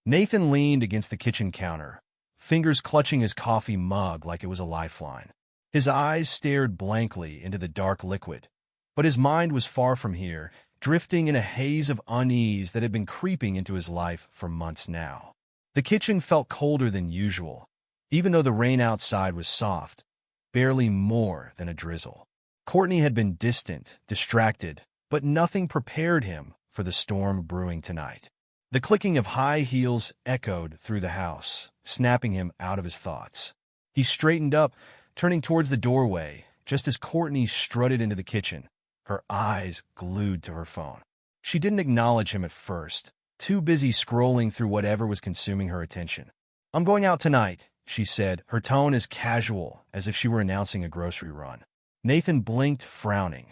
Nathan leaned against the kitchen counter, fingers clutching his coffee mug like it was a lifeline. His eyes stared blankly into the dark liquid, but his mind was far from here, drifting in a haze of unease that had been creeping into his life for months now. The kitchen felt colder than usual, even though the rain outside was soft, barely more than a drizzle. Courtney had been distant, distracted, but nothing prepared him for the storm brewing tonight. The clicking of high heels echoed through the house, snapping him out of his thoughts. He straightened up, turning towards the doorway, just as Courtney strutted into the kitchen, her eyes glued to her phone. She didn't acknowledge him at first, too busy scrolling through whatever was consuming her attention. "I'm going out tonight," she said, her tone as casual as if she were announcing a grocery run. Nathan blinked, frowning.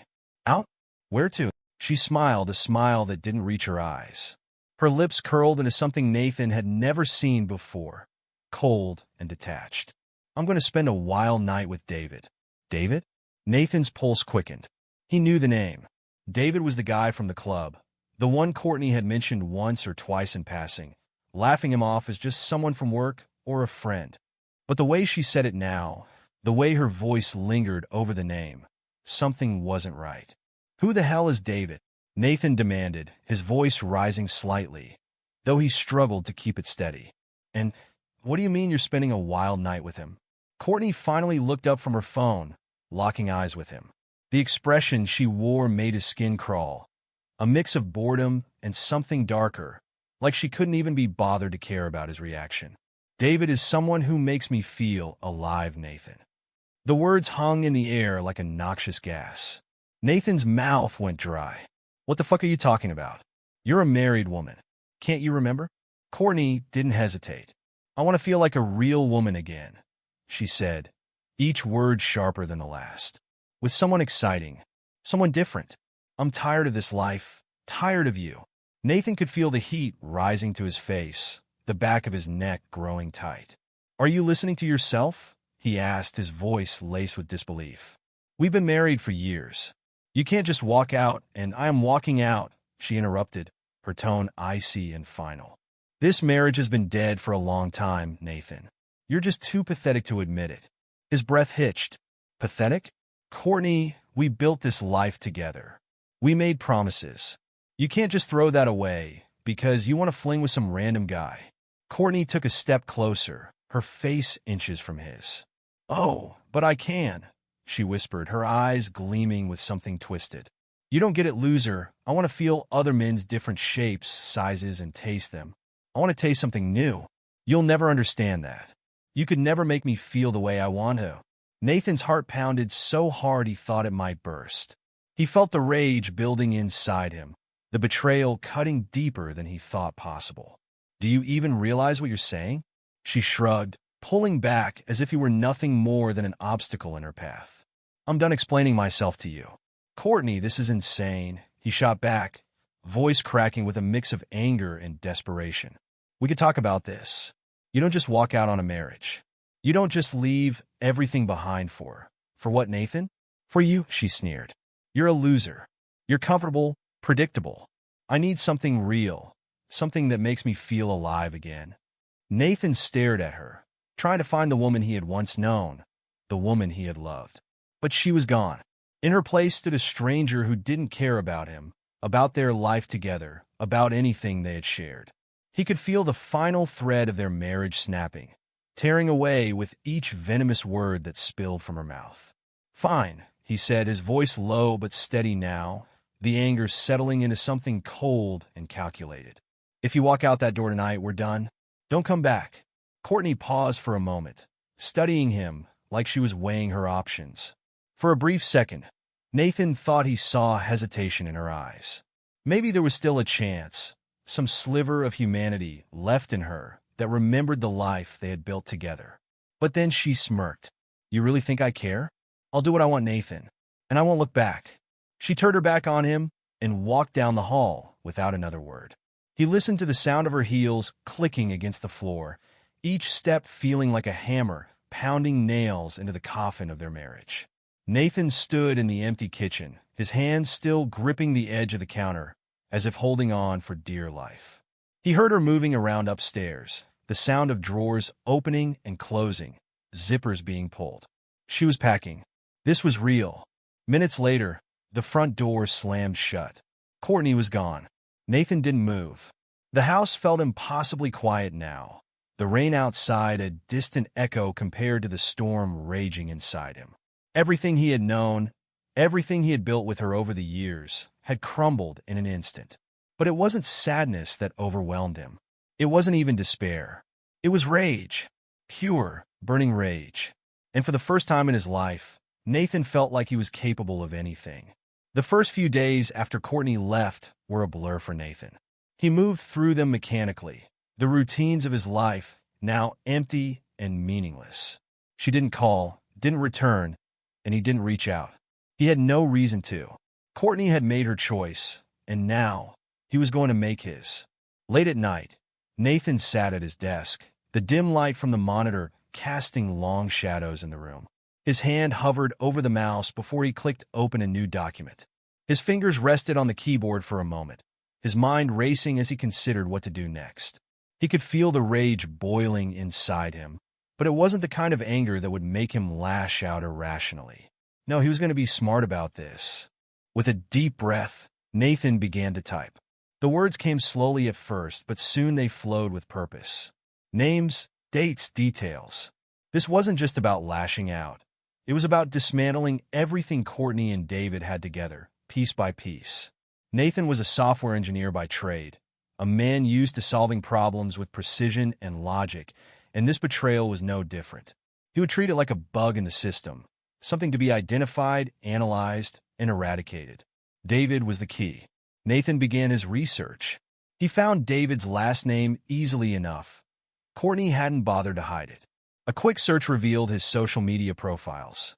"Out? Where to?" She smiled, a smile that didn't reach her eyes. Her lips curled into something Nathan had never seen before, cold and detached. "I'm going to spend a wild night with David." "David?" Nathan's pulse quickened. He knew the name. David was the guy from the club, the one Courtney had mentioned once or twice in passing, laughing him off as just someone from work or a friend. But the way she said it now, the way her voice lingered over the name, something wasn't right. "Who the hell is David?" Nathan demanded, his voice rising slightly, though he struggled to keep it steady. "And what do you mean you're spending a wild night with him?" Courtney finally looked up from her phone, locking eyes with him. The expression she wore made his skin crawl, a mix of boredom and something darker, like she couldn't even be bothered to care about his reaction. "David is someone who makes me feel alive, Nathan." The words hung in the air like a noxious gas. Nathan's mouth went dry. "What the fuck are you talking about? You're a married woman. Can't you remember?" Courtney didn't hesitate. "I want to feel like a real woman again," she said, each word sharper than the last. "With someone exciting, someone different. I'm tired of this life, tired of you." Nathan could feel the heat rising to his face, the back of his neck growing tight. "Are you listening to yourself?" he asked, his voice laced with disbelief. "We've been married for years. You can't just walk out, and I am walking out," she interrupted, her tone icy and final. "This marriage has been dead for a long time, Nathan. You're just too pathetic to admit it." His breath hitched. "Pathetic? Courtney, we built this life together. We made promises. You can't just throw that away because you want to fling with some random guy." Courtney took a step closer, her face inches from his. "Oh, but I can," she whispered, her eyes gleaming with something twisted. "You don't get it, loser. I want to feel other men's different shapes, sizes, and taste them. I want to taste something new. You'll never understand that. You could never make me feel the way I want to." Nathan's heart pounded so hard he thought it might burst. He felt the rage building inside him, the betrayal cutting deeper than he thought possible. "Do you even realize what you're saying?" She shrugged, pulling back as if he were nothing more than an obstacle in her path. "I'm done explaining myself to you." "Courtney, this is insane," he shot back, voice cracking with a mix of anger and desperation. "We could talk about this. You don't just walk out on a marriage. You don't just leave everything behind for what, Nathan?" "For you," she sneered. "You're a loser. You're comfortable, predictable. I need something real, something that makes me feel alive again." Nathan stared at her, trying to find the woman he had once known, the woman he had loved. But she was gone. In her place stood a stranger who didn't care about him, about their life together, about anything they had shared. He could feel the final thread of their marriage snapping, tearing away with each venomous word that spilled from her mouth. "Fine," he said, his voice low but steady now, the anger settling into something cold and calculated. "If you walk out that door tonight, we're done. Don't come back." Courtney paused for a moment, studying him like she was weighing her options. For a brief second, Nathan thought he saw hesitation in her eyes. Maybe there was still a chance, some sliver of humanity left in her that remembered the life they had built together. But then she smirked. "You really think I care? I'll do what I want, Nathan, and I won't look back." She turned her back on him and walked down the hall without another word. He listened to the sound of her heels clicking against the floor, each step feeling like a hammer pounding nails into the coffin of their marriage. Nathan stood in the empty kitchen, his hands still gripping the edge of the counter, as if holding on for dear life. He heard her moving around upstairs, the sound of drawers opening and closing, zippers being pulled. She was packing. This was real. Minutes later, the front door slammed shut. Courtney was gone. Nathan didn't move. The house felt impossibly quiet now. The rain outside a distant echo compared to the storm raging inside him. Everything he had known, everything he had built with her over the years, had crumbled in an instant. But it wasn't sadness that overwhelmed him. It wasn't even despair. It was rage. Pure, burning rage. And for the first time in his life, Nathan felt like he was capable of anything. The first few days after Courtney left were a blur for Nathan. He moved through them mechanically, the routines of his life now empty and meaningless. She didn't call, didn't return, and he didn't reach out. He had no reason to. Courtney had made her choice, and now he was going to make his. Late at night, Nathan sat at his desk, the dim light from the monitor casting long shadows in the room. His hand hovered over the mouse before he clicked open a new document. His fingers rested on the keyboard for a moment, his mind racing as he considered what to do next. He could feel the rage boiling inside him, but it wasn't the kind of anger that would make him lash out irrationally. No, he was going to be smart about this. With a deep breath, Nathan began to type. The words came slowly at first, but soon they flowed with purpose. Names, dates, details. This wasn't just about lashing out. It was about dismantling everything Courtney and David had together, piece by piece. Nathan was a software engineer by trade, a man used to solving problems with precision and logic, and this betrayal was no different. He would treat it like a bug in the system, something to be identified, analyzed, and eradicated. David was the key. Nathan began his research. He found David's last name easily enough. Courtney hadn't bothered to hide it. A quick search revealed his social media profiles.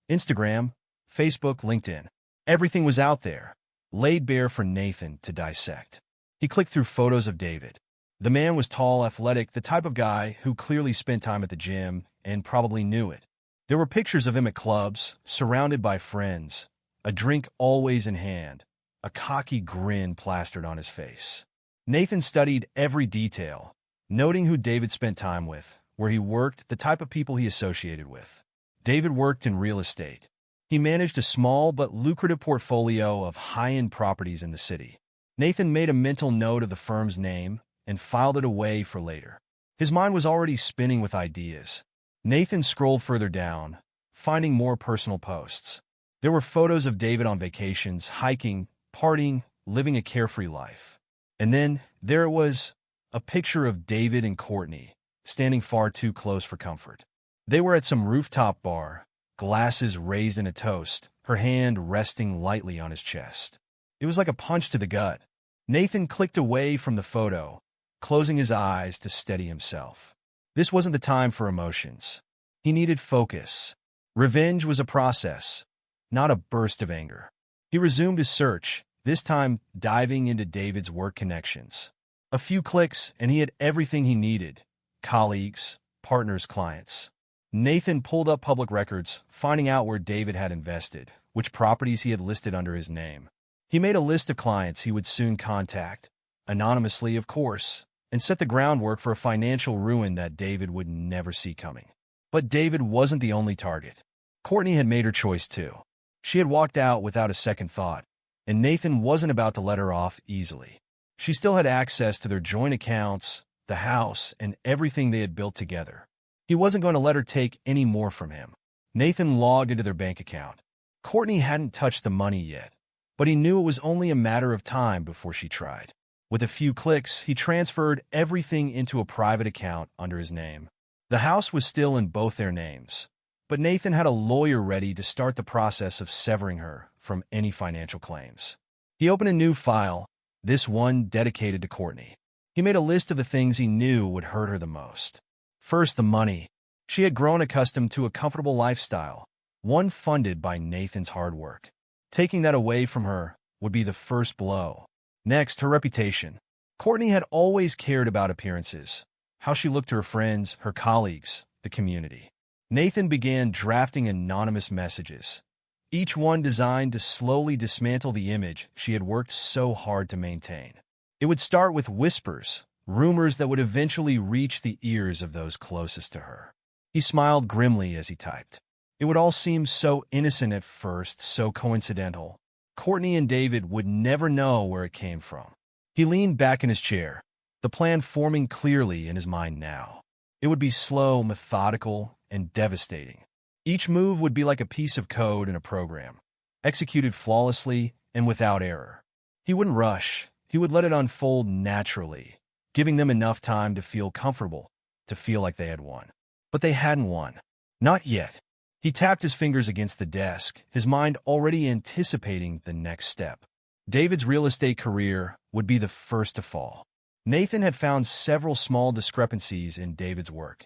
Instagram, Facebook, LinkedIn. Everything was out there, laid bare for Nathan to dissect. He clicked through photos of David. The man was tall, athletic, the type of guy who clearly spent time at the gym and probably knew it. There were pictures of him at clubs, surrounded by friends, a drink always in hand, a cocky grin plastered on his face. Nathan studied every detail, noting who David spent time with, where he worked, the type of people he associated with. David worked in real estate. He managed a small but lucrative portfolio of high-end properties in the city. Nathan made a mental note of the firm's name and filed it away for later. His mind was already spinning with ideas. Nathan scrolled further down, finding more personal posts. There were photos of David on vacations, hiking, partying, living a carefree life. And then there was a picture of David and Courtney, standing far too close for comfort. They were at some rooftop bar, glasses raised in a toast, her hand resting lightly on his chest. It was like a punch to the gut. Nathan clicked away from the photo, closing his eyes to steady himself. This wasn't the time for emotions. He needed focus. Revenge was a process, not a burst of anger. He resumed his search, this time diving into David's work connections. A few clicks, and he had everything he needed: colleagues, partners, clients. Nathan pulled up public records, finding out where David had invested, which properties he had listed under his name. He made a list of clients he would soon contact, anonymously, of course, and set the groundwork for a financial ruin that David would never see coming. But David wasn't the only target. Courtney had made her choice too. She had walked out without a second thought, and Nathan wasn't about to let her off easily. She still had access to their joint accounts, the house, and everything they had built together. He wasn't going to let her take any more from him. Nathan logged into their bank account. Courtney hadn't touched the money yet, but he knew it was only a matter of time before she tried. With a few clicks, he transferred everything into a private account under his name. The house was still in both their names, but Nathan had a lawyer ready to start the process of severing her from any financial claims. He opened a new file, this one dedicated to Courtney. He made a list of the things he knew would hurt her the most. First, the money. She had grown accustomed to a comfortable lifestyle, one funded by Nathan's hard work. Taking that away from her would be the first blow. Next, her reputation. Courtney had always cared about appearances, how she looked to her friends, her colleagues, the community. Nathan began drafting anonymous messages, each one designed to slowly dismantle the image she had worked so hard to maintain. It would start with whispers, rumors that would eventually reach the ears of those closest to her. He smiled grimly as he typed. It would all seem so innocent at first, so coincidental. Courtney and David would never know where it came from. He leaned back in his chair, the plan forming clearly in his mind now. It would be slow, methodical, and devastating. Each move would be like a piece of code in a program, executed flawlessly and without error. He wouldn't rush. He would let it unfold naturally, giving them enough time to feel comfortable, to feel like they had won. But they hadn't won. Not yet. He tapped his fingers against the desk, his mind already anticipating the next step. David's real estate career would be the first to fall. Nathan had found several small discrepancies in David's work.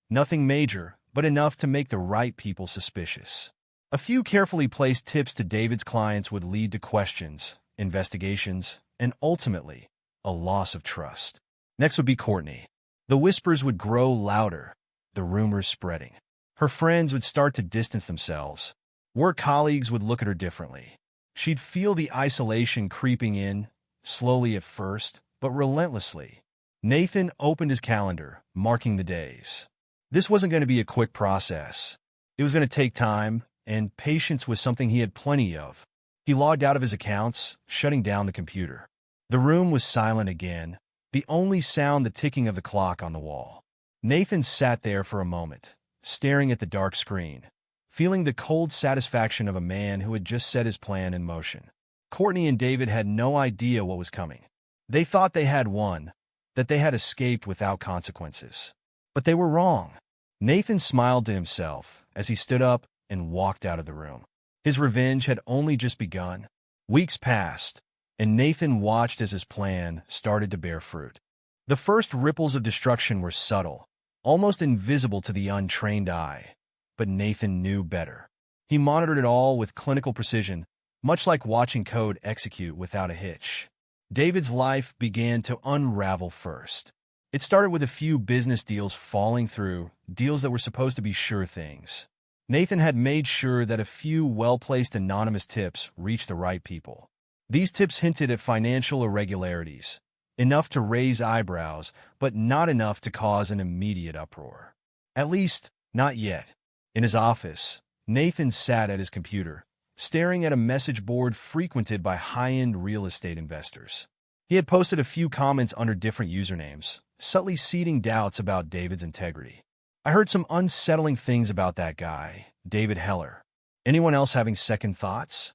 Nothing major, but enough to make the right people suspicious. A few carefully placed tips to David's clients would lead to questions, investigations, and ultimately, a loss of trust. Next would be Courtney. The whispers would grow louder, the rumors spreading. Her friends would start to distance themselves. Work colleagues would look at her differently. She'd feel the isolation creeping in, slowly at first, but relentlessly. Nathan opened his calendar, marking the days. This wasn't going to be a quick process. It was going to take time, and patience was something he had plenty of. He logged out of his accounts, shutting down the computer. The room was silent again, the only sound the ticking of the clock on the wall. Nathan sat there for a moment, staring at the dark screen, feeling the cold satisfaction of a man who had just set his plan in motion. Courtney and David had no idea what was coming. They thought they had won, that they had escaped without consequences. But they were wrong. Nathan smiled to himself as he stood up and walked out of the room. His revenge had only just begun. Weeks passed, and Nathan watched as his plan started to bear fruit. The first ripples of destruction were subtle, almost invisible to the untrained eye. But Nathan knew better. He monitored it all with clinical precision, much like watching code execute without a hitch. David's life began to unravel first. It started with a few business deals falling through, deals that were supposed to be sure things. Nathan had made sure that a few well-placed anonymous tips reached the right people. These tips hinted at financial irregularities, enough to raise eyebrows, but not enough to cause an immediate uproar. At least, not yet. In his office, Nathan sat at his computer, staring at a message board frequented by high-end real estate investors. He had posted a few comments under different usernames, subtly seeding doubts about David's integrity. I heard some unsettling things about that guy, David Heller. Anyone else having second thoughts?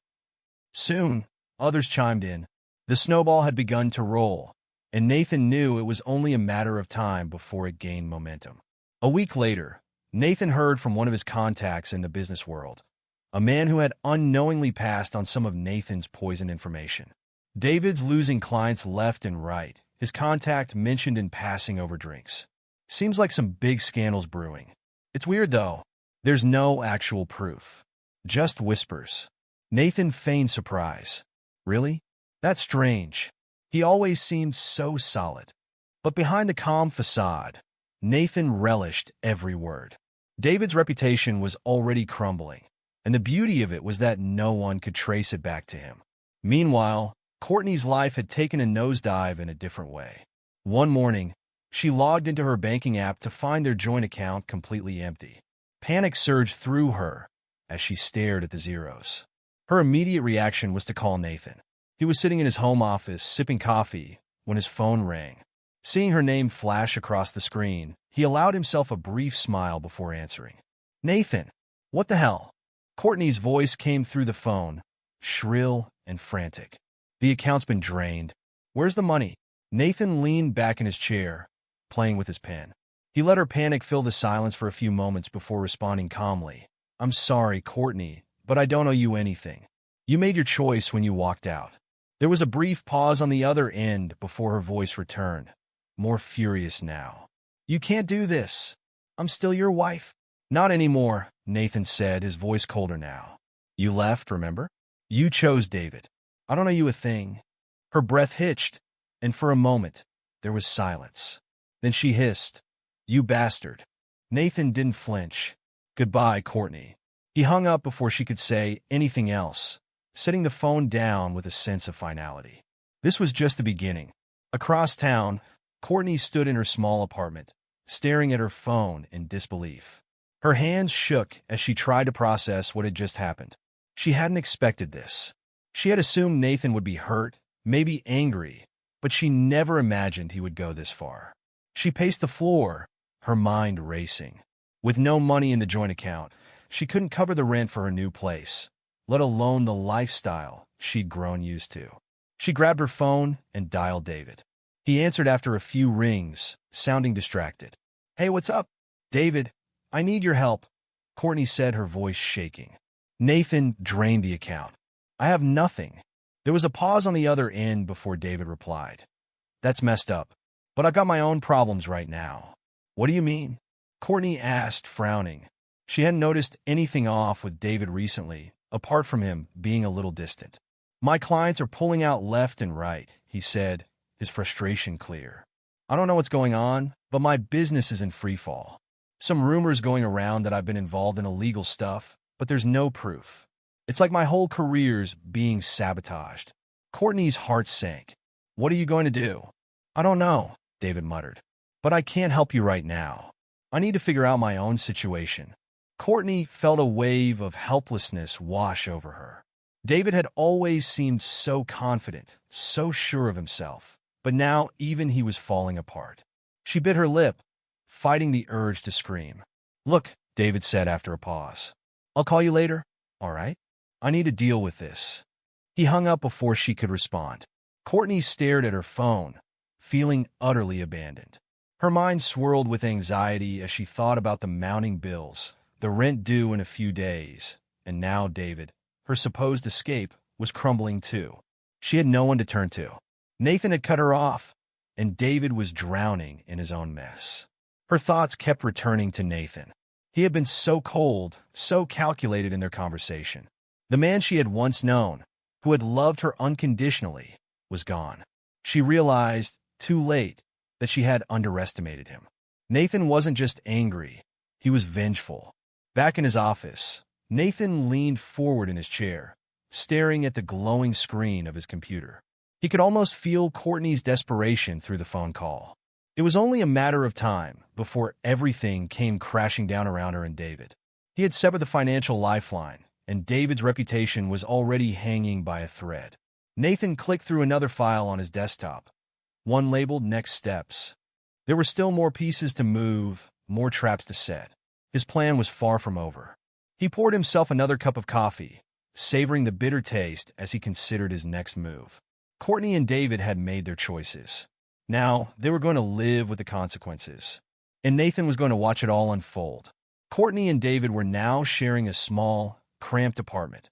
Soon, others chimed in. The snowball had begun to roll, and Nathan knew it was only a matter of time before it gained momentum. A week later, Nathan heard from one of his contacts in the business world, a man who had unknowingly passed on some of Nathan's poisoned information. David's losing clients left and right, his contact mentioned in passing over drinks. Seems like some big scandal's brewing. It's weird, though. There's no actual proof. Just whispers. Nathan feigned surprise. Really? That's strange. He always seemed so solid. But behind the calm facade, Nathan relished every word. David's reputation was already crumbling, and the beauty of it was that no one could trace it back to him. Meanwhile, Courtney's life had taken a nosedive in a different way. One morning, she logged into her banking app to find their joint account completely empty. Panic surged through her as she stared at the zeros. Her immediate reaction was to call Nathan. He was sitting in his home office, sipping coffee, when his phone rang. Seeing her name flash across the screen, he allowed himself a brief smile before answering. Nathan, what the hell? Courtney's voice came through the phone, shrill and frantic. The account's been drained. Where's the money? Nathan leaned back in his chair, playing with his pen. He let her panic fill the silence for a few moments before responding calmly. I'm sorry, Courtney, but I don't owe you anything. You made your choice when you walked out. There was a brief pause on the other end before her voice returned, more furious now. You can't do this. I'm still your wife. Not anymore, Nathan said, his voice colder now. You left, remember? You chose David. I don't owe you a thing. Her breath hitched, and for a moment, there was silence. Then she hissed, You bastard. Nathan didn't flinch. Goodbye, Courtney. He hung up before she could say anything else, setting the phone down with a sense of finality. This was just the beginning. Across town, Courtney stood in her small apartment, staring at her phone in disbelief. Her hands shook as she tried to process what had just happened. She hadn't expected this. She had assumed Nathan would be hurt, maybe angry, but she never imagined he would go this far. She paced the floor, her mind racing. With no money in the joint account, she couldn't cover the rent for her new place, let alone the lifestyle she'd grown used to. She grabbed her phone and dialed David. He answered after a few rings, sounding distracted. "Hey, what's up?" "David, I need your help," Courtney said, her voice shaking. "Nathan drained the account. I have nothing." There was a pause on the other end before David replied. "That's messed up, but I got my own problems right now." "What do you mean?" Courtney asked, frowning. She hadn't noticed anything off with David recently, apart from him being a little distant. "My clients are pulling out left and right," he said, his frustration clear. "I don't know what's going on, but my business is in freefall. Some rumors going around that I've been involved in illegal stuff, but there's no proof. It's like my whole career's being sabotaged." Courtney's heart sank. "What are you going to do?" "I don't know," David muttered. "But I can't help you right now. I need to figure out my own situation." Courtney felt a wave of helplessness wash over her. David had always seemed so confident, so sure of himself, but now even he was falling apart. She bit her lip, fighting the urge to scream. "Look," David said after a pause. "I'll call you later, all right? I need to deal with this." He hung up before she could respond. Courtney stared at her phone, feeling utterly abandoned. Her mind swirled with anxiety as she thought about the mounting bills, the rent due in a few days, and now David, her supposed escape, was crumbling too. She had no one to turn to. Nathan had cut her off, and David was drowning in his own mess. Her thoughts kept returning to Nathan. He had been so cold, so calculated in their conversation. The man she had once known, who had loved her unconditionally, was gone. She realized, too late, that she had underestimated him. Nathan wasn't just angry, he was vengeful. Back in his office, Nathan leaned forward in his chair, staring at the glowing screen of his computer. He could almost feel Courtney's desperation through the phone call. It was only a matter of time before everything came crashing down around her and David. He had severed the financial lifeline, and David's reputation was already hanging by a thread. Nathan clicked through another file on his desktop, one labeled Next Steps. There were still more pieces to move, more traps to set. His plan was far from over. He poured himself another cup of coffee, savoring the bitter taste as he considered his next move. Courtney and David had made their choices. Now, they were going to live with the consequences, and Nathan was going to watch it all unfold. Courtney and David were now sharing a small, cramped apartment,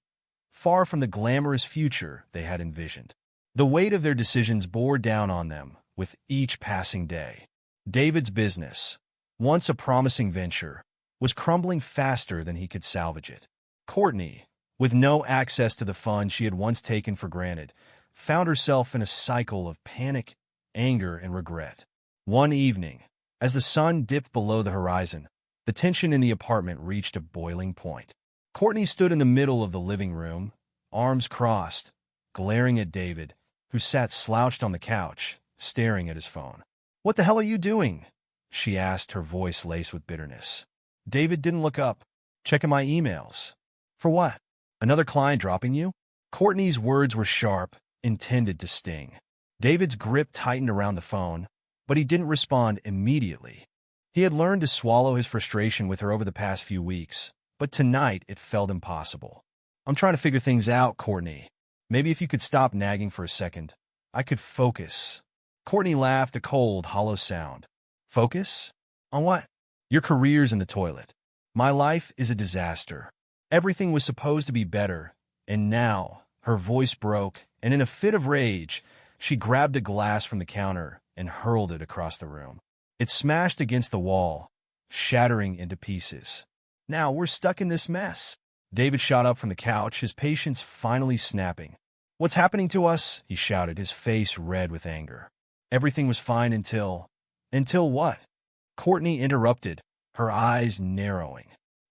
far from the glamorous future they had envisioned. The weight of their decisions bore down on them with each passing day. David's business, once a promising venture, was crumbling faster than he could salvage it. Courtney, with no access to the funds she had once taken for granted, found herself in a cycle of panic, anger, and regret. One evening, as the sun dipped below the horizon, the tension in the apartment reached a boiling point. Courtney stood in the middle of the living room, arms crossed, glaring at David, who sat slouched on the couch, staring at his phone. "What the hell are you doing?" she asked, her voice laced with bitterness. David didn't look up. "Checking my emails." "For what? Another client dropping you?" Courtney's words were sharp, intended to sting. David's grip tightened around the phone, but he didn't respond immediately. He had learned to swallow his frustration with her over the past few weeks, but tonight it felt impossible. "I'm trying to figure things out, Courtney. Maybe if you could stop nagging for a second, I could focus." Courtney laughed, a cold, hollow sound. "Focus? On what?" "Your career's in the toilet. My life is a disaster. Everything was supposed to be better, and now," her voice broke, and in a fit of rage, she grabbed a glass from the counter and hurled it across the room. It smashed against the wall, shattering into pieces. "Now we're stuck in this mess." David shot up from the couch, his patience finally snapping. "What's happening to us?" he shouted, his face red with anger. "Everything was fine until..." "Until what?" Courtney interrupted, her eyes narrowing.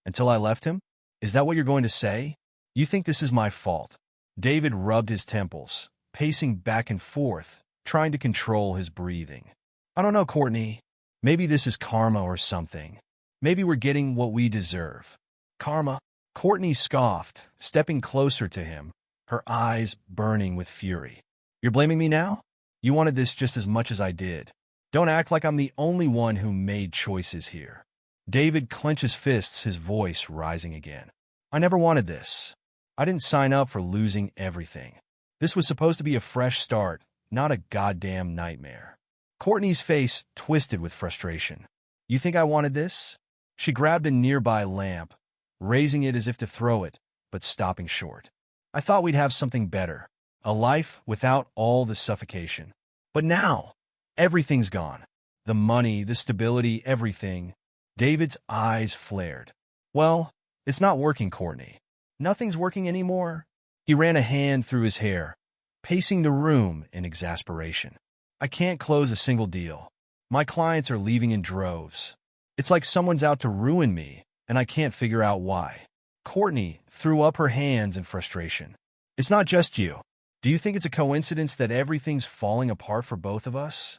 "Until I left him? Is that what you're going to say? You think this is my fault?" David rubbed his temples, pacing back and forth, trying to control his breathing. I don't know, Courtney. Maybe this is karma or something. Maybe we're getting what we deserve. Karma? Courtney scoffed, stepping closer to him, her eyes burning with fury. You're blaming me now? You wanted this just as much as I did. Don't act like I'm the only one who made choices here. David clenches fists, his voice rising again. I never wanted this. I didn't sign up for losing everything. This was supposed to be a fresh start, not a goddamn nightmare. Courtney's face twisted with frustration. You think I wanted this? She grabbed a nearby lamp, raising it as if to throw it, but stopping short. I thought we'd have something better, a life without all the suffocation. But now, everything's gone. The money, the stability, everything. David's eyes flared. Well, it's not working, Courtney. Nothing's working anymore. He ran a hand through his hair, pacing the room in exasperation. I can't close a single deal. My clients are leaving in droves. It's like someone's out to ruin me, and I can't figure out why. Courtney threw up her hands in frustration. It's not just you. Do you think it's a coincidence that everything's falling apart for both of us?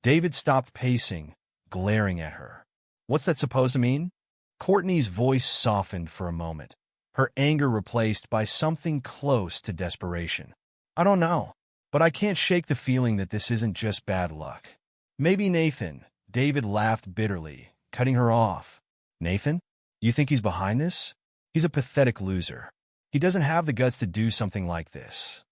David stopped pacing, glaring at her. What's that supposed to mean? Courtney's voice softened for a moment, her anger replaced by something close to desperation. I don't know, but I can't shake the feeling that this isn't just bad luck. Maybe Nathan. David laughed bitterly, cutting her off. Nathan? You think he's behind this? He's a pathetic loser. He doesn't have the guts to do something like this.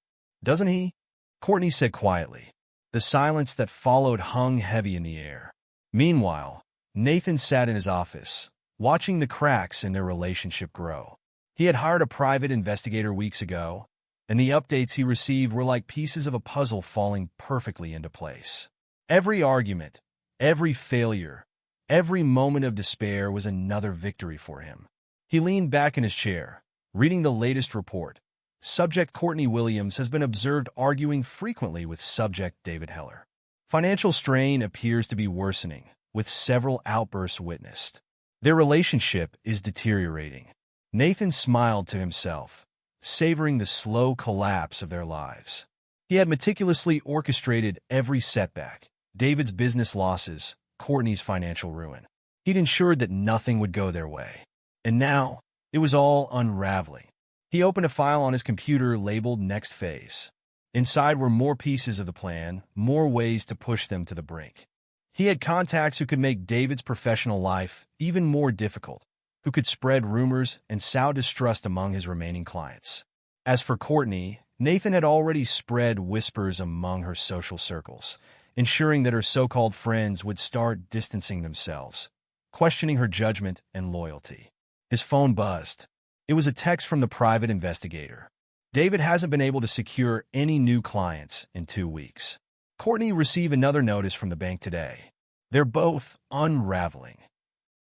Doesn't he? Courtney said quietly. The silence that followed hung heavy in the air. Meanwhile, Nathan sat in his office, watching the cracks in their relationship grow. He had hired a private investigator weeks ago, and the updates he received were like pieces of a puzzle falling perfectly into place. Every argument, every failure, every moment of despair was another victory for him. He leaned back in his chair, reading the latest report. Subject Courtney Williams has been observed arguing frequently with subject David Heller. Financial strain appears to be worsening, with several outbursts witnessed. Their relationship is deteriorating. Nathan smiled to himself, savoring the slow collapse of their lives. He had meticulously orchestrated every setback, David's business losses, Courtney's financial ruin. He'd ensured that nothing would go their way. And now, it was all unraveling. He opened a file on his computer labeled Next Phase. Inside were more pieces of the plan, more ways to push them to the brink. He had contacts who could make David's professional life even more difficult, who could spread rumors and sow distrust among his remaining clients. As for Courtney, Nathan had already spread whispers among her social circles, ensuring that her so-called friends would start distancing themselves, questioning her judgment and loyalty. His phone buzzed. It was a text from the private investigator. David hasn't been able to secure any new clients in 2 weeks. Courtney received another notice from the bank today. They're both unraveling.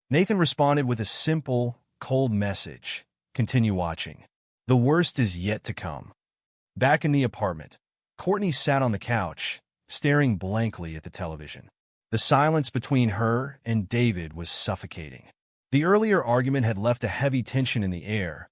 Nathan responded with a simple, cold message. Continue watching. The worst is yet to come. Back in the apartment, Courtney sat on the couch, staring blankly at the television. The silence between her and David was suffocating. The earlier argument had left a heavy tension in the air,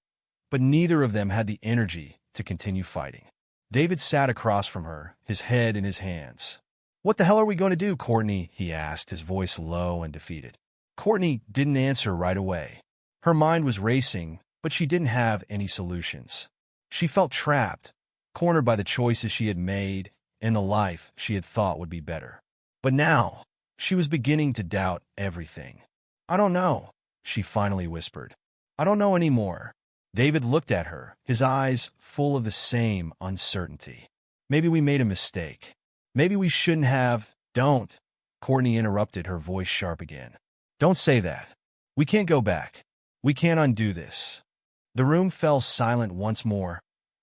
but neither of them had the energy to continue fighting. David sat across from her, his head in his hands. What the hell are we going to do, Courtney? He asked, his voice low and defeated. Courtney didn't answer right away. Her mind was racing, but she didn't have any solutions. She felt trapped, cornered by the choices she had made and the life she had thought would be better. But now, she was beginning to doubt everything. I don't know, she finally whispered. I don't know anymore. David looked at her, his eyes full of the same uncertainty. Maybe we made a mistake. Maybe we shouldn't have. Don't. Courtney interrupted, her voice sharp again. Don't say that. We can't go back. We can't undo this. The room fell silent once more,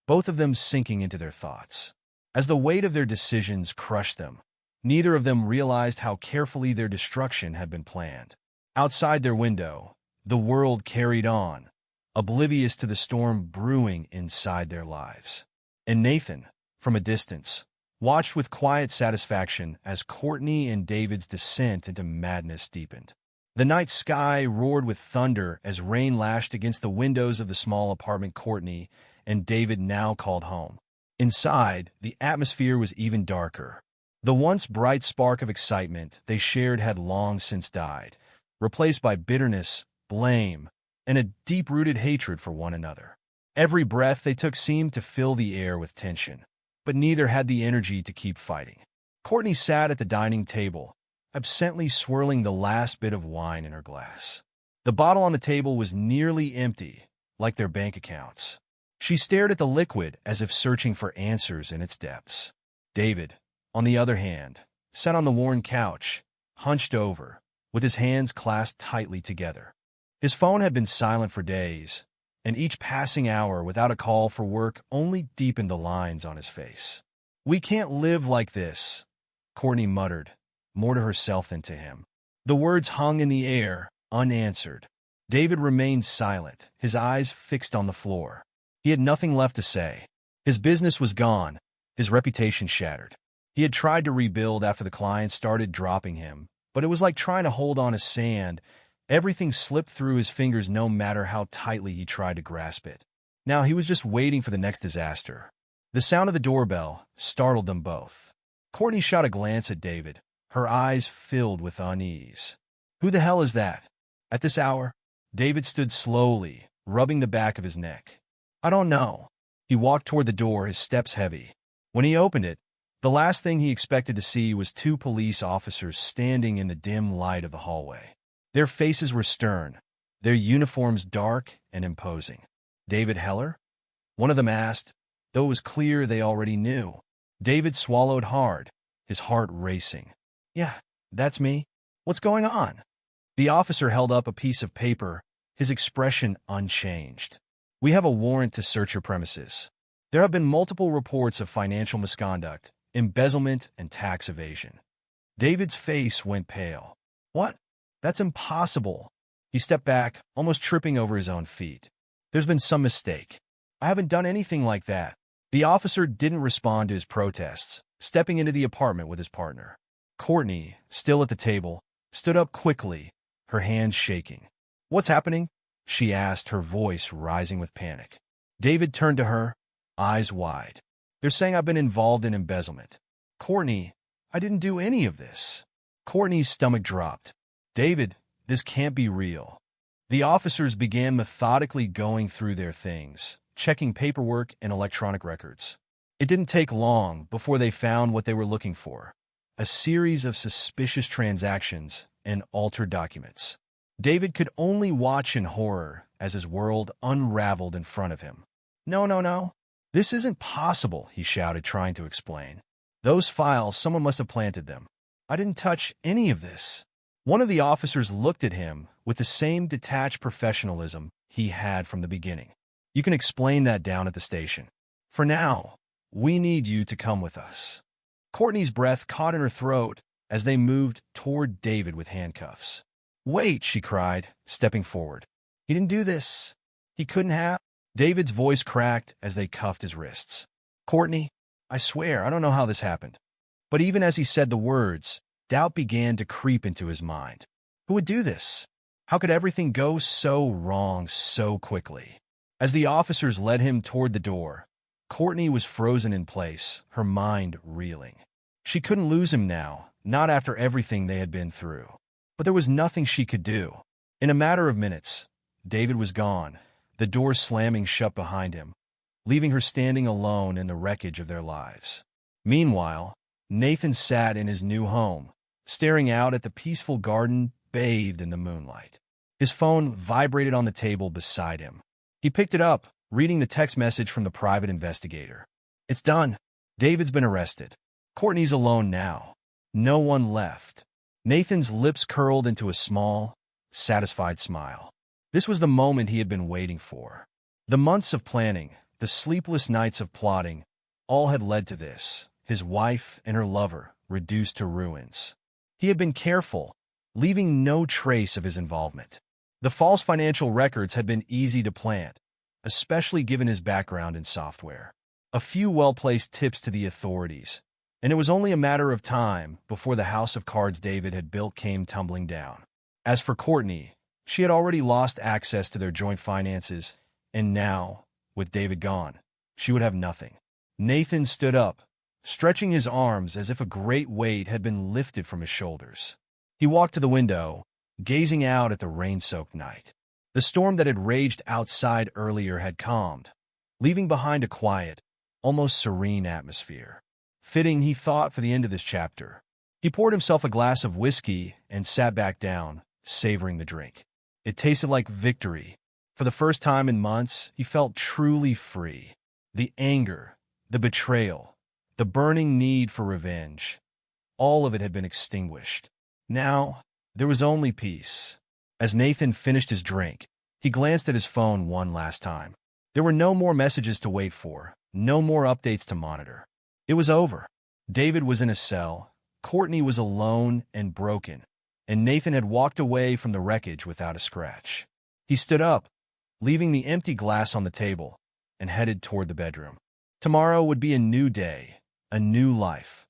both of them sinking into their thoughts. As the weight of their decisions crushed them, neither of them realized how carefully their destruction had been planned. Outside their window, the world carried on, oblivious to the storm brewing inside their lives. And Nathan, from a distance, watched with quiet satisfaction as Courtney and David's descent into madness deepened. The night sky roared with thunder as rain lashed against the windows of the small apartment Courtney and David now called home. Inside, the atmosphere was even darker. The once bright spark of excitement they shared had long since died, replaced by bitterness, blame, and a deep-rooted hatred for one another. Every breath they took seemed to fill the air with tension, but neither had the energy to keep fighting. Courtney sat at the dining table, absently swirling the last bit of wine in her glass. The bottle on the table was nearly empty, like their bank accounts. She stared at the liquid as if searching for answers in its depths. David, on the other hand, sat on the worn couch, hunched over, with his hands clasped tightly together. His phone had been silent for days, and each passing hour without a call for work only deepened the lines on his face. "We can't live like this," Courtney muttered, more to herself than to him. The words hung in the air, unanswered. David remained silent, his eyes fixed on the floor. He had nothing left to say. His business was gone, his reputation shattered. He had tried to rebuild after the clients started dropping him, but it was like trying to hold on to sand. Everything slipped through his fingers no matter how tightly he tried to grasp it. Now he was just waiting for the next disaster. The sound of the doorbell startled them both. Courtney shot a glance at David, her eyes filled with unease. "Who the hell is that? At this hour?" David stood slowly, rubbing the back of his neck. "I don't know." He walked toward the door, his steps heavy. When he opened it, the last thing he expected to see was two police officers standing in the dim light of the hallway. Their faces were stern, their uniforms dark and imposing. "David Heller?" one of them asked, though it was clear they already knew. David swallowed hard, his heart racing. "Yeah, that's me. What's going on?" The officer held up a piece of paper, his expression unchanged. "We have a warrant to search your premises. There have been multiple reports of financial misconduct, embezzlement, and tax evasion." David's face went pale. "What? That's impossible." He stepped back, almost tripping over his own feet. "There's been some mistake. I haven't done anything like that." The officer didn't respond to his protests, stepping into the apartment with his partner. Courtney, still at the table, stood up quickly, her hands shaking. "What's happening?" she asked, her voice rising with panic. David turned to her, eyes wide. "They're saying I've been involved in embezzlement." "Courtney, I didn't do any of this." Courtney's stomach dropped. "David, this can't be real." The officers began methodically going through their things, checking paperwork and electronic records. It didn't take long before they found what they were looking for: a series of suspicious transactions and altered documents. David could only watch in horror as his world unraveled in front of him. "No, no, no. This isn't possible," he shouted, trying to explain. "Those files, someone must have planted them. I didn't touch any of this." One of the officers looked at him with the same detached professionalism he had from the beginning. "You can explain that down at the station. For now, we need you to come with us." Courtney's breath caught in her throat as they moved toward David with handcuffs. "Wait," she cried, stepping forward. "He didn't do this. He couldn't have." David's voice cracked as they cuffed his wrists. "Courtney, I swear, I don't know how this happened." But even as he said the words, doubt began to creep into his mind. Who would do this? How could everything go so wrong so quickly? As the officers led him toward the door, Courtney was frozen in place, her mind reeling. She couldn't lose him now, not after everything they had been through. But there was nothing she could do. In a matter of minutes, David was gone, the door slamming shut behind him, leaving her standing alone in the wreckage of their lives. Meanwhile, Nathan sat in his new home, staring out at the peaceful garden bathed in the moonlight. His phone vibrated on the table beside him. He picked it up, reading the text message from the private investigator. "It's done. David's been arrested. Courtney's alone now. No one left." Nathan's lips curled into a small, satisfied smile. This was the moment he had been waiting for. The months of planning, the sleepless nights of plotting, all had led to this: his wife and her lover reduced to ruins. He had been careful, leaving no trace of his involvement. The false financial records had been easy to plant, especially given his background in software. A few well-placed tips to the authorities, and it was only a matter of time before the house of cards David had built came tumbling down. As for Courtney, she had already lost access to their joint finances, and now, with David gone, she would have nothing. Nathan stood up, stretching his arms as if a great weight had been lifted from his shoulders. He walked to the window, gazing out at the rain-soaked night. The storm that had raged outside earlier had calmed, leaving behind a quiet, almost serene atmosphere. Fitting, he thought, for the end of this chapter. He poured himself a glass of whiskey and sat back down, savoring the drink. It tasted like victory. For the first time in months, he felt truly free. The anger, the betrayal, the burning need for revenge, all of it had been extinguished. Now, there was only peace. As Nathan finished his drink, he glanced at his phone one last time. There were no more messages to wait for, no more updates to monitor. It was over. David was in a cell, Courtney was alone and broken, and Nathan had walked away from the wreckage without a scratch. He stood up, leaving the empty glass on the table, and headed toward the bedroom. Tomorrow would be a new day, a new life,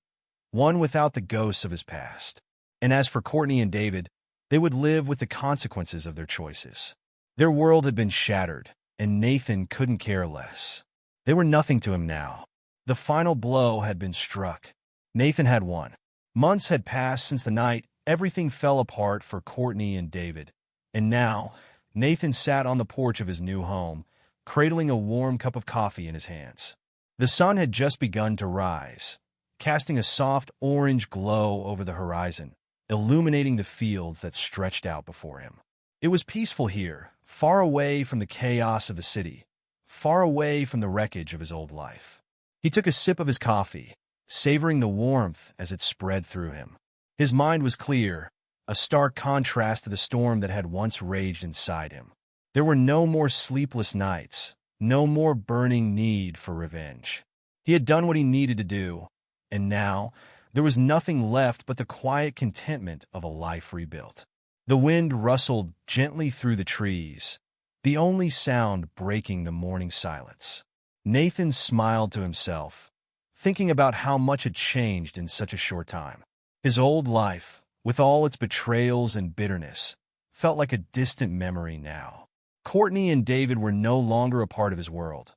one without the ghosts of his past. And as for Courtney and David, they would live with the consequences of their choices. Their world had been shattered, and Nathan couldn't care less. They were nothing to him now. The final blow had been struck. Nathan had won. Months had passed since the night everything fell apart for Courtney and David, and now Nathan sat on the porch of his new home, cradling a warm cup of coffee in his hands. The sun had just begun to rise, casting a soft orange glow over the horizon, illuminating the fields that stretched out before him. It was peaceful here, far away from the chaos of the city, far away from the wreckage of his old life. He took a sip of his coffee, savoring the warmth as it spread through him. His mind was clear, a stark contrast to the storm that had once raged inside him. There were no more sleepless nights, no more burning need for revenge. He had done what he needed to do, and now there was nothing left but the quiet contentment of a life rebuilt. The wind rustled gently through the trees, the only sound breaking the morning silence. Nathan smiled to himself, thinking about how much had changed in such a short time. His old life, with all its betrayals and bitterness, felt like a distant memory now. Courtney and David were no longer a part of his world.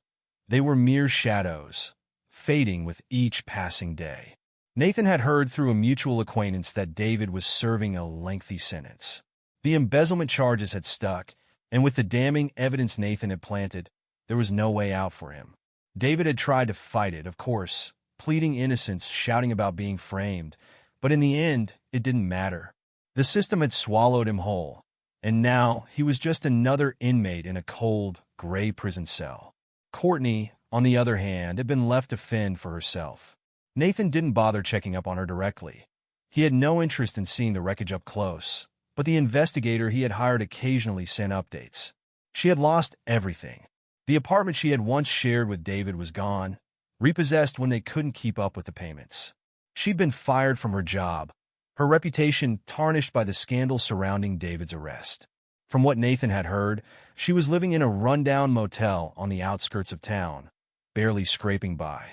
They were mere shadows, fading with each passing day. Nathan had heard through a mutual acquaintance that David was serving a lengthy sentence. The embezzlement charges had stuck, and with the damning evidence Nathan had planted, there was no way out for him. David had tried to fight it, of course, pleading innocence, shouting about being framed, but in the end, it didn't matter. The system had swallowed him whole, and now he was just another inmate in a cold, gray prison cell. Courtney, on the other hand, had been left to fend for herself. Nathan didn't bother checking up on her directly. He had no interest in seeing the wreckage up close, but the investigator he had hired occasionally sent updates. She had lost everything. The apartment she had once shared with David was gone, repossessed when they couldn't keep up with the payments. She'd been fired from her job, her reputation tarnished by the scandal surrounding David's arrest. From what Nathan had heard, she was living in a rundown motel on the outskirts of town, barely scraping by.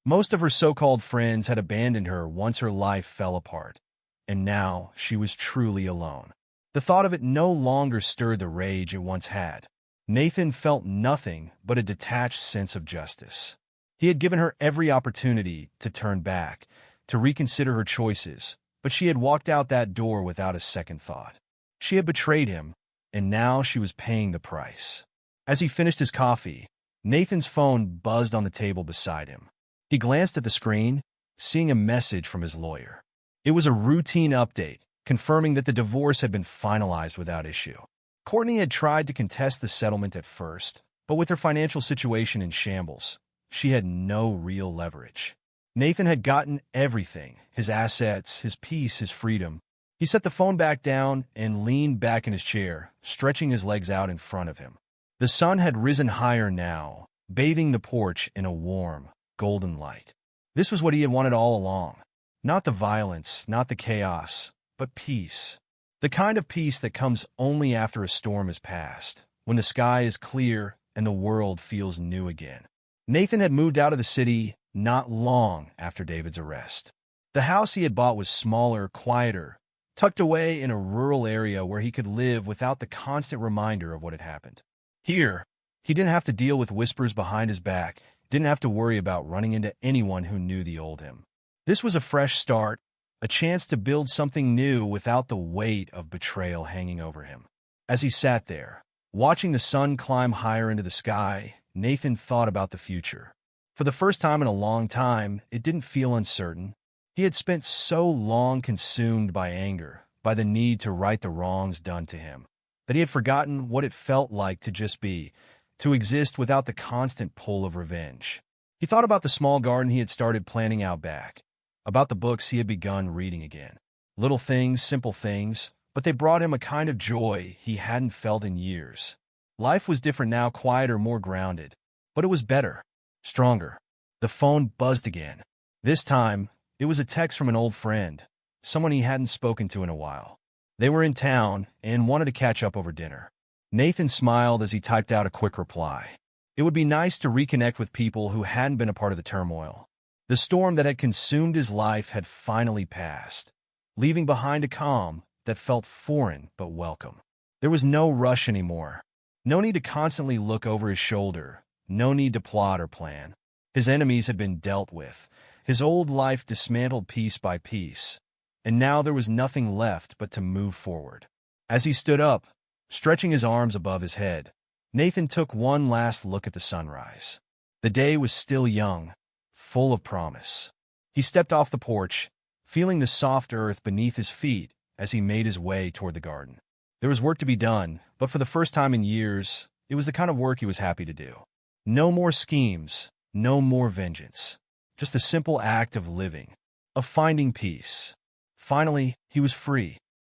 Most of her so-called friends had abandoned her once her life fell apart, and now she was truly alone. The thought of it no longer stirred the rage it once had. Nathan felt nothing but a detached sense of justice. He had given her every opportunity to turn back, to reconsider her choices, but she had walked out that door without a second thought. She had betrayed him, and now she was paying the price. As he finished his coffee, Nathan's phone buzzed on the table beside him. He glanced at the screen, seeing a message from his lawyer. It was a routine update, confirming that the divorce had been finalized without issue. Courtney had tried to contest the settlement at first, but with her financial situation in shambles, she had no real leverage. Nathan had gotten everything, his assets, his peace, his freedom. He set the phone back down and leaned back in his chair, stretching his legs out in front of him. The sun had risen higher now, bathing the porch in a warm, golden light. This was what he had wanted all along. Not the violence, not the chaos, but peace. The kind of peace that comes only after a storm has passed, when the sky is clear and the world feels new again. Nathan had moved out of the city not long after David's arrest. The house he had bought was smaller, quieter, tucked away in a rural area where he could live without the constant reminder of what had happened. Here, he didn't have to deal with whispers behind his back didn't have to worry about running into anyone who knew the old him. This was a fresh start, a chance to build something new without the weight of betrayal hanging over him. As he sat there, watching the sun climb higher into the sky, Nathan thought about the future. For the first time in a long time, it didn't feel uncertain. He had spent so long consumed by anger, by the need to right the wrongs done to him, that he had forgotten what it felt like to just be, to exist without the constant pull of revenge. He thought about the small garden he had started planning out back, about the books he had begun reading again. Little things, simple things, but they brought him a kind of joy he hadn't felt in years. Life was different now, quieter, more grounded. But it was better, stronger. The phone buzzed again. This time, it was a text from an old friend, someone he hadn't spoken to in a while. They were in town and wanted to catch up over dinner. Nathan smiled as he typed out a quick reply. It would be nice to reconnect with people who hadn't been a part of the turmoil. The storm that had consumed his life had finally passed, leaving behind a calm that felt foreign but welcome. There was no rush anymore. No need to constantly look over his shoulder. No need to plot or plan. His enemies had been dealt with, his old life dismantled piece by piece, and now there was nothing left but to move forward. As he stood up, stretching his arms above his head, Nathan took one last look at the sunrise. The day was still young, full of promise. He stepped off the porch, feeling the soft earth beneath his feet as he made his way toward the garden. There was work to be done, but for the first time in years, it was the kind of work he was happy to do. No more schemes, no more vengeance. Just the simple act of living, of finding peace. Finally, he was free.